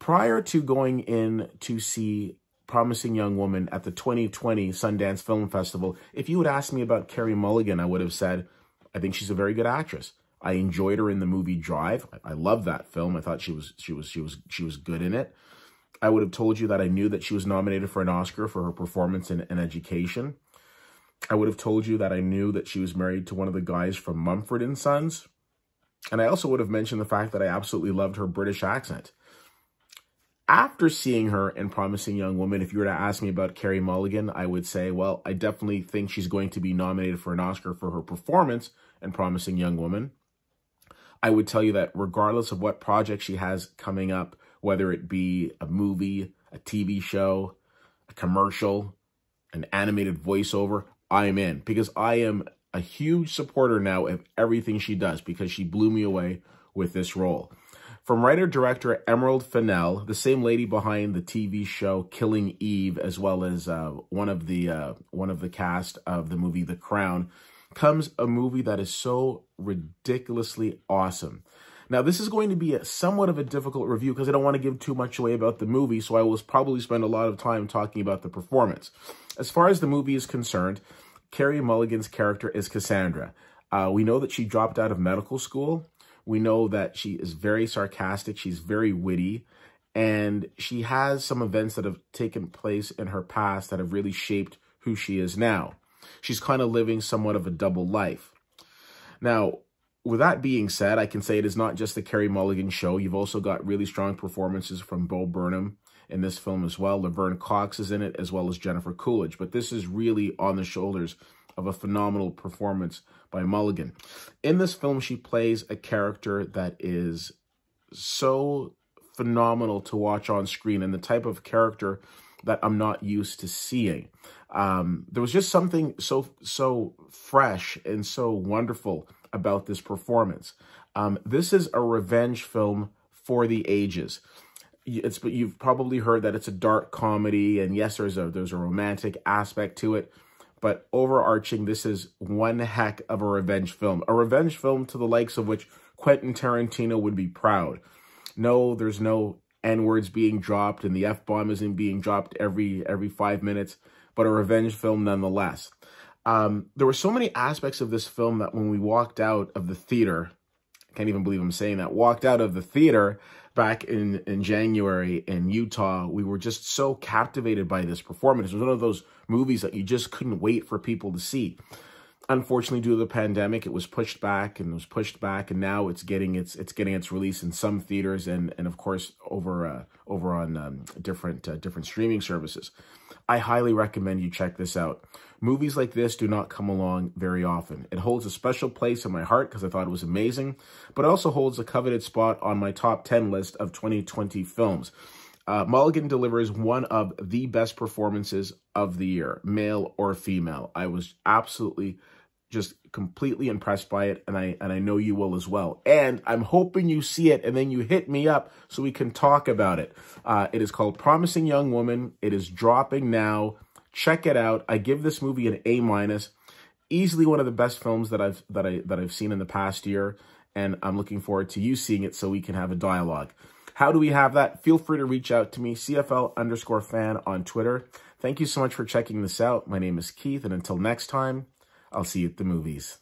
prior to going in to see Promising Young Woman at the 2020 Sundance Film Festival, if you had asked me about Kerry Mulligan, I would have said, I think she's a very good actress. I enjoyed her in the movie Drive. I love that film. I thought she was good in it. I would have told you that I knew that she was nominated for an Oscar for her performance in Education. I would have told you that I knew that she was married to one of the guys from Mumford & Sons. And I also would have mentioned the fact that I absolutely loved her British accent. After seeing her in Promising Young Woman, if you were to ask me about Kerry Mulligan, I would say, well, I definitely think she's going to be nominated for an Oscar for her performance in Promising Young Woman. I would tell you that regardless of what project she has coming up, whether it be a movie, a TV show, a commercial, an animated voiceover, I'm in, because I am a huge supporter now of everything she does, because she blew me away with this role. From writer-director Emerald Fennell, the same lady behind the TV show Killing Eve, as well as one of the cast of the movie The Crown, comes a movie that is so ridiculously awesome. Now, this is going to be somewhat of a difficult review because I don't want to give too much away about the movie, so I will probably spend a lot of time talking about the performance. As far as the movie is concerned, Kerry Mulligan's character is Cassandra. We know that she dropped out of medical school. We know that she is very sarcastic. She's very witty. And she has some events that have taken place in her past that have really shaped who she is now. She's kind of living somewhat of a double life. Now, with that being said, I can say it is not just the Kerry Mulligan show. You've also got really strong performances from Bo Burnham in this film as well. Laverne Cox is in it, as well as Jennifer Coolidge. But this is really on the shoulders of a phenomenal performance by Mulligan. In this film, she plays a character that is so phenomenal to watch on screen, and the type of character that I'm not used to seeing. There was just something so fresh and so wonderful about this performance. This is a revenge film for the ages. But you've probably heard that it's a dark comedy, and yes, there's a romantic aspect to it. But overarching, this is one heck of a revenge film. A revenge film to the likes of which Quentin Tarantino would be proud. No, there's no N-words being dropped, and the F-bomb isn't being dropped every 5 minutes, but a revenge film nonetheless. There were so many aspects of this film that when we walked out of the theater, I can't even believe I'm saying that, walked out of the theater back in January in Utah, we were just so captivated by this performance. It was one of those movies that you just couldn't wait for people to see. Unfortunately, due to the pandemic, it was pushed back, and now it's getting its release in some theaters and of course over on different streaming services. I highly recommend you check this out. Movies like this do not come along very often. It holds a special place in my heart because I thought it was amazing, but it also holds a coveted spot on my top 10 list of 2020 films. Mulligan delivers one of the best performances of the year, male or female. I was absolutely just completely impressed by it, and I know you will as well. And I'm hoping you see it and then you hit me up so we can talk about it. It is called Promising Young Woman. It is dropping now. Check it out. I give this movie an A-. Easily one of the best films that I've seen in the past year, and I'm looking forward to you seeing it so we can have a dialogue. How do we have that? Feel free to reach out to me, CFL_fan on Twitter. Thank you so much for checking this out. My name is Keith, and until next time, I'll see you at the movies.